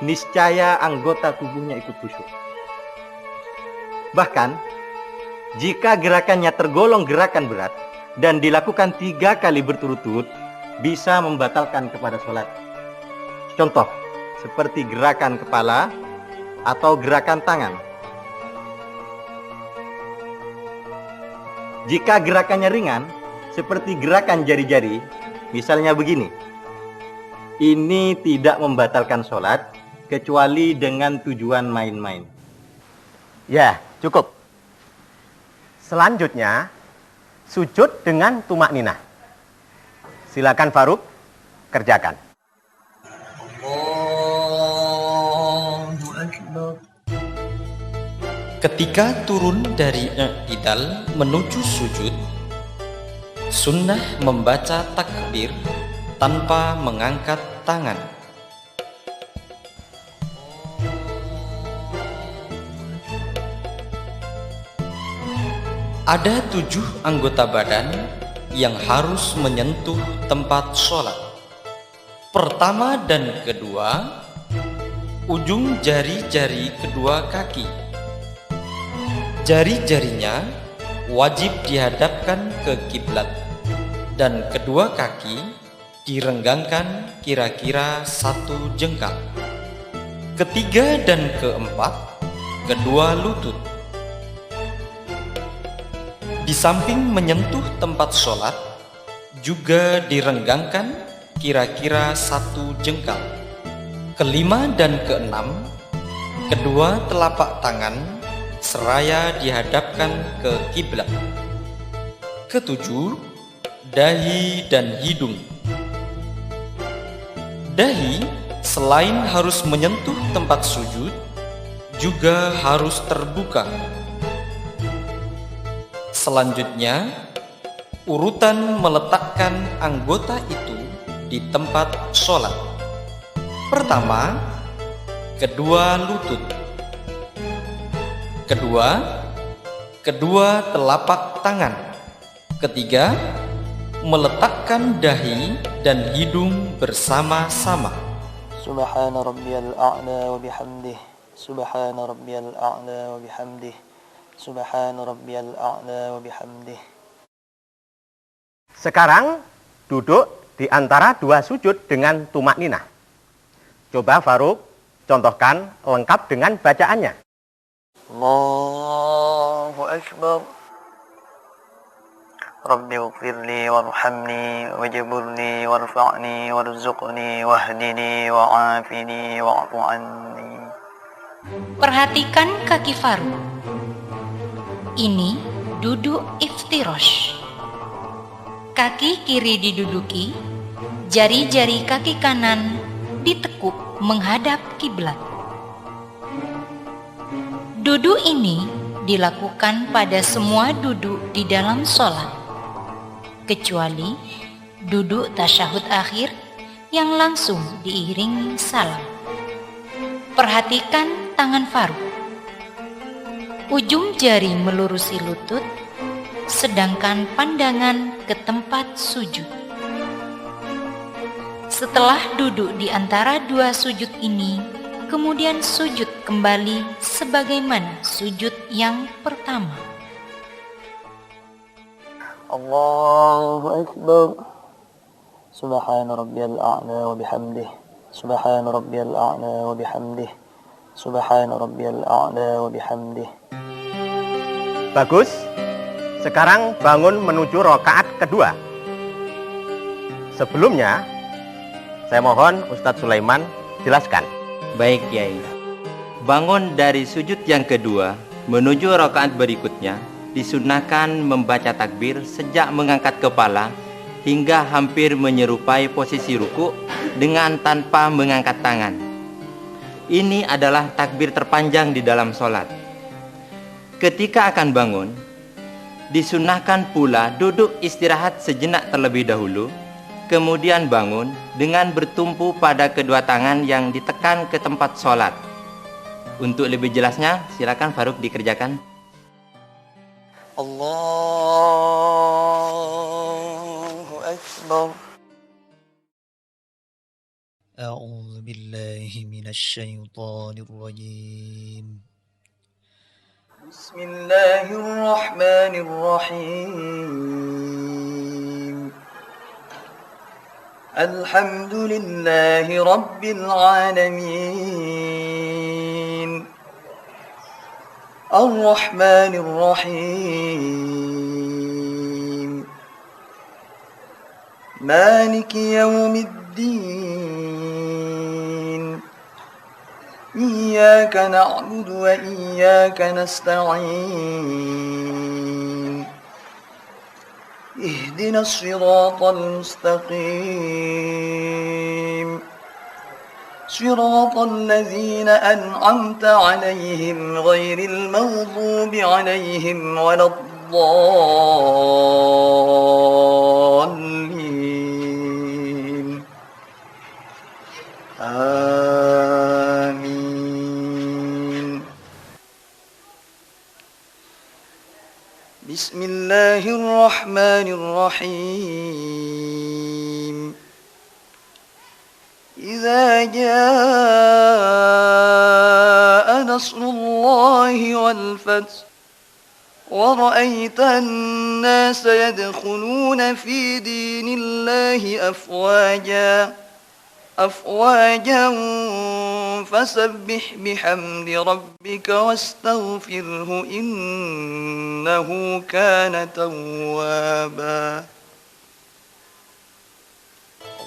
niscaya anggota tubuhnya ikut khusyuk. Bahkan, jika gerakannya tergolong gerakan berat dan dilakukan 3 kali berturut-turut, bisa membatalkan kepada sholat. Contoh, seperti gerakan kepala atau gerakan tangan. Jika gerakannya ringan, seperti gerakan jari-jari, misalnya begini, ini tidak membatalkan sholat, kecuali dengan tujuan main-main. Ya, cukup. Selanjutnya, sujud dengan tumak ninah. Silakan Faruk, kerjakan. Ketika turun dari i'tidal menuju sujud, sunnah membaca takbir tanpa mengangkat tangan. Ada 7 anggota badan yang harus menyentuh tempat sholat. Pertama dan kedua, ujung jari-jari kedua kaki. Jari-jarinya wajib dihadapkan ke kiblat dan kedua kaki direnggangkan kira-kira 1 jengkal. Ketiga dan keempat, kedua lutut. Di samping menyentuh tempat sholat, juga direnggangkan kira-kira 1 jengkal. Kelima dan keenam, kedua telapak tangan seraya dihadapkan ke kiblat. Ketujuh, dahi dan hidung. Dahi selain harus menyentuh tempat sujud, juga harus terbuka. Selanjutnya, urutan meletakkan anggota itu di tempat sholat. Pertama, kedua lutut. Kedua telapak tangan. Ketiga, meletakkan dahi dan hidung bersama-sama. Subhana rabbiyal a'la wa bihamdih. Subhana rabbiyal a'la wa bihamdih. Subhana rabbiyal a'la wa bihamdih. Sekarang duduk di antara 2 sujud dengan tumak ninah. Coba Faruk contohkan lengkap dengan bacaannya. Allahu Akbar. Rabbi ighfirli warhamni wajburni warfa'ni warzuqni wahdini wa'afini wa'fu anni. Perhatikan kaki Faruk. Ini duduk iftirosh. Kaki kiri diduduki, jari-jari kaki kanan ditekuk menghadap kiblat. Duduk ini dilakukan pada semua duduk di dalam sholat, kecuali duduk tasyahud akhir yang langsung diiringi salam. Perhatikan tangan Faruk. Ujung jari melurusi lutut, sedangkan pandangan ke tempat sujud. Setelah duduk di antara 2 sujud ini, kemudian sujud kembali sebagaimana sujud yang pertama. Allahu Akbar. Subhana rabbiyal a'la wa bihamdih. Subhana rabbiyal a'la wa bihamdih. Subhana rabbiyal a'la wa bihamdih. Bagus. Sekarang bangun menuju rakaat kedua. Sebelumnya, saya mohon Ustadz Sulaiman jelaskan. Baik, Kiai. Bangun dari sujud yang kedua menuju rakaat berikutnya, disunahkan membaca takbir sejak mengangkat kepala hingga hampir menyerupai posisi ruku dengan tanpa mengangkat tangan. Ini adalah takbir terpanjang di dalam sholat. Ketika akan bangun, disunahkan pula duduk istirahat sejenak terlebih dahulu, kemudian bangun dengan bertumpu pada kedua tangan yang ditekan ke tempat sholat. Untuk lebih jelasnya, silakan Faruk dikerjakan. Allahu Akbar. أعوذ بالله من الشيطان الرجيم بسم الله الرحمن الرحيم الحمد لله رب العالمين الرحمن الرحيم مالك يوم الدين إياك نعبد وإياك نستعين اهدنا الصراط المستقيم صراط الذين أنعمت عليهم غير المغضوب عليهم ولا الضالين آمين بسم الله الرحمن الرحيم إذا جاء نصر الله والفتح ورأيت الناس يدخلون في دين الله أفواجا فسبح بحمد ربك واستغفره إنه كان توابا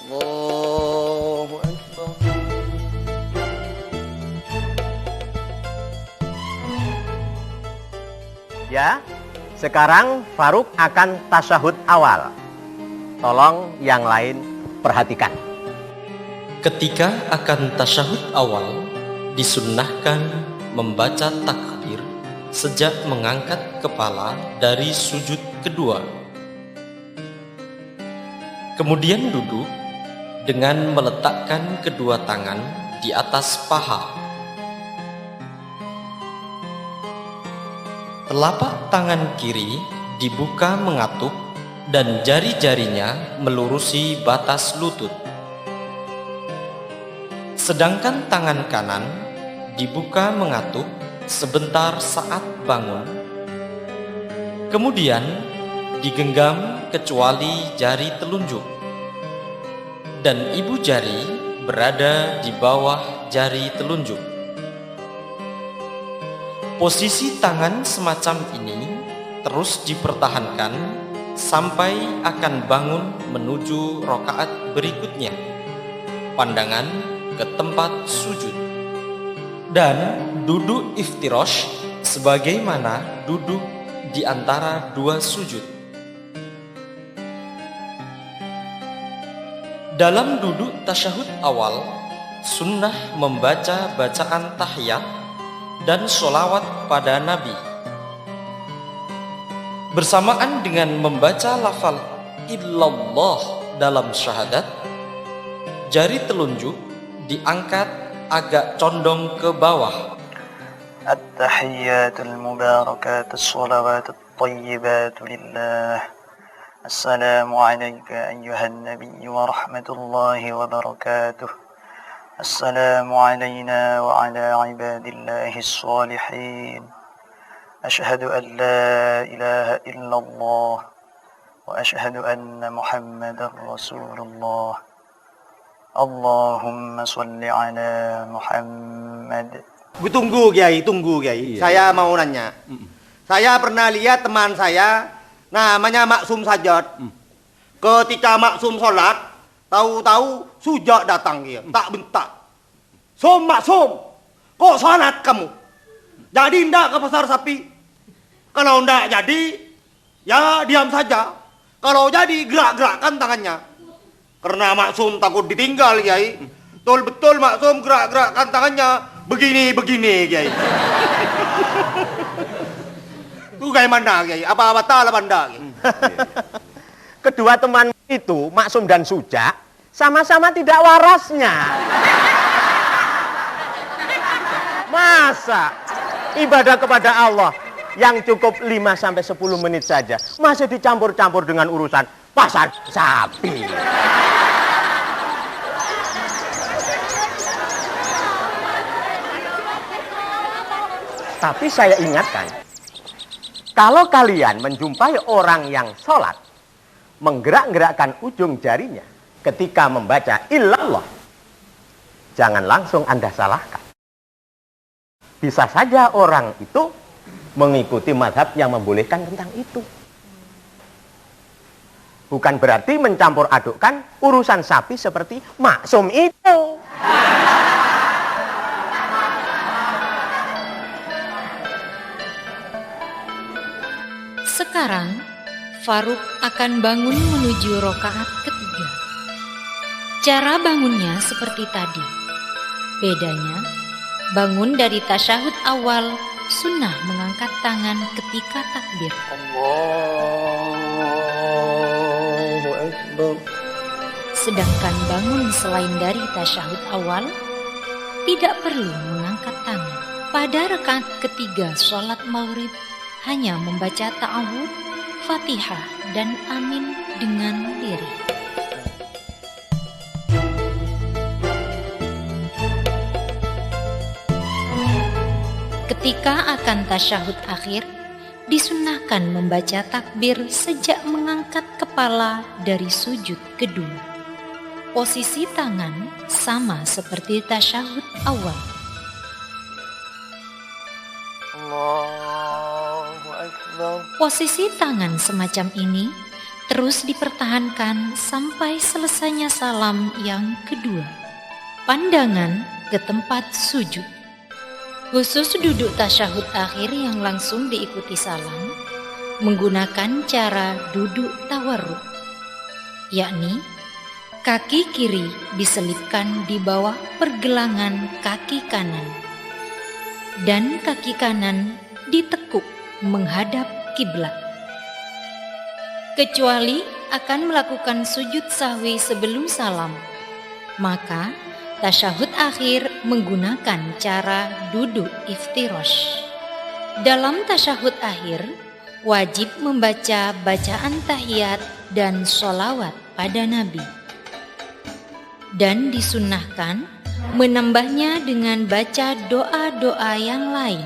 الله أكبر. Ya, sekarang Faruk akan tasyahud awal. Tolong yang lain perhatikan. Ketika akan tasyahud awal, disunnahkan membaca takbir sejak mengangkat kepala dari sujud kedua. Kemudian duduk dengan meletakkan kedua tangan di atas paha. Telapak tangan kiri dibuka mengatup dan jari-jarinya melurusi batas lutut. Sedangkan tangan kanan dibuka mengatup sebentar saat bangun. Kemudian digenggam kecuali jari telunjuk. Dan ibu jari berada di bawah jari telunjuk. Posisi tangan semacam ini terus dipertahankan sampai akan bangun menuju rakaat berikutnya. Pandangan ke tempat sujud. Dan duduk iftirosh sebagaimana duduk di antara dua sujud. Dalam duduk tasyahud awal, sunnah membaca bacaan tahiyat dan sholawat pada Nabi. Bersamaan dengan membaca lafal illallah dalam syahadat, jari telunjuk diangkat agak condong ke bawah. التحيات المباركات الصلوات الطيبات لله السلام عليك أيها النبي ورحمة الله وبركاته السلام علينا وعلى عباد الله الصالحين أشهد أن لا إله إلا الله وأشهد أن محمدا رسول الله اللهم صل على محمد. Tunggu Kiai, tunggu Kiai. Saya mau nanya. Saya pernah lihat teman saya namanya Maksum Sajat. Ketika Maksum sholat, tahu-tahu Sujak datang dia, tak bentak. Maksum, kok sholat kamu? Jadi ndak ke pasar sapi? Kalau ndak jadi, ya diam saja. Kalau jadi gerak-gerakkan tangannya. Karena maksum takut ditinggal, Kiai. Betul-betul maksum gerak-gerakkan tangannya. Begini-begini, Kiai. Itu kayak mana, Kiai? Apa tal Anda, Kiai? Kedua teman itu, Maksum dan Suja, sama-sama tidak warasnya. Masa ibadah kepada Allah yang cukup 5-10 menit saja masih dicampur-campur dengan urusan pasar sapi. Tapi saya ingatkan, kalau kalian menjumpai orang yang sholat menggerak-gerakkan ujung jarinya ketika membaca illallah, jangan langsung Anda salahkan. Bisa saja orang itu mengikuti mazhab yang membolehkan tentang itu. Bukan berarti mencampur adukkan urusan sapi seperti Maksum itu. Sekarang, Faruk akan bangun menuju rokaat ketiga. Cara bangunnya seperti tadi. Bedanya, bangun dari tasyahud awal, sunnah mengangkat tangan ketika takbir. Allahu Akbar. Sedangkan bangun selain dari tasyahud awal, tidak perlu mengangkat tangan. Pada rakaat ketiga sholat maghrib, hanya membaca ta'awudz, Fatihah, dan amin dengan lirih. Ketika akan tasyahud akhir, disunnahkan membaca takbir sejak mengangkat kepala dari sujud kedua. Posisi tangan sama seperti tasyahud awal. Allahu Akbar. Posisi tangan semacam ini terus dipertahankan sampai selesainya salam yang kedua. Pandangan ke tempat sujud. Khusus duduk tasyahud akhir yang langsung diikuti salam, menggunakan cara duduk tawarruk, yakni kaki kiri diselipkan di bawah pergelangan kaki kanan, dan kaki kanan ditekuk menghadap kiblat. Kecuali akan melakukan sujud sahwi sebelum salam, maka tasyahud akhir menggunakan cara duduk iftirash. Dalam tasyahud akhir, wajib membaca bacaan tahiyat dan sholawat pada Nabi. Dan disunnahkan menambahnya dengan baca doa-doa yang lain.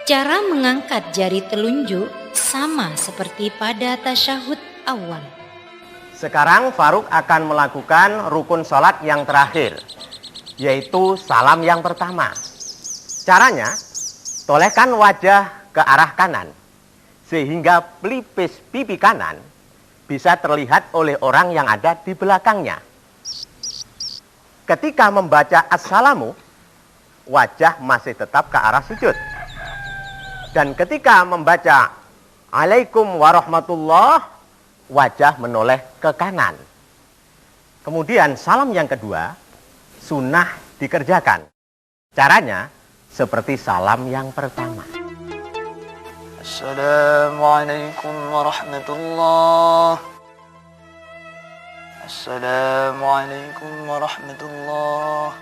Cara mengangkat jari telunjuk sama seperti pada tasyahud awal. Sekarang Faruk akan melakukan rukun sholat yang terakhir, yaitu salam yang pertama. Caranya, tolehkan wajah ke arah kanan, sehingga pelipis pipi kanan bisa terlihat oleh orang yang ada di belakangnya. Ketika membaca assalamu, wajah masih tetap ke arah sujud. Dan ketika membaca alaikum warahmatullah, wajah menoleh ke kanan. Kemudian salam yang kedua, sunnah dikerjakan. Caranya seperti salam yang pertama. Assalamualaikum warahmatullah. Assalamualaikum warahmatullah.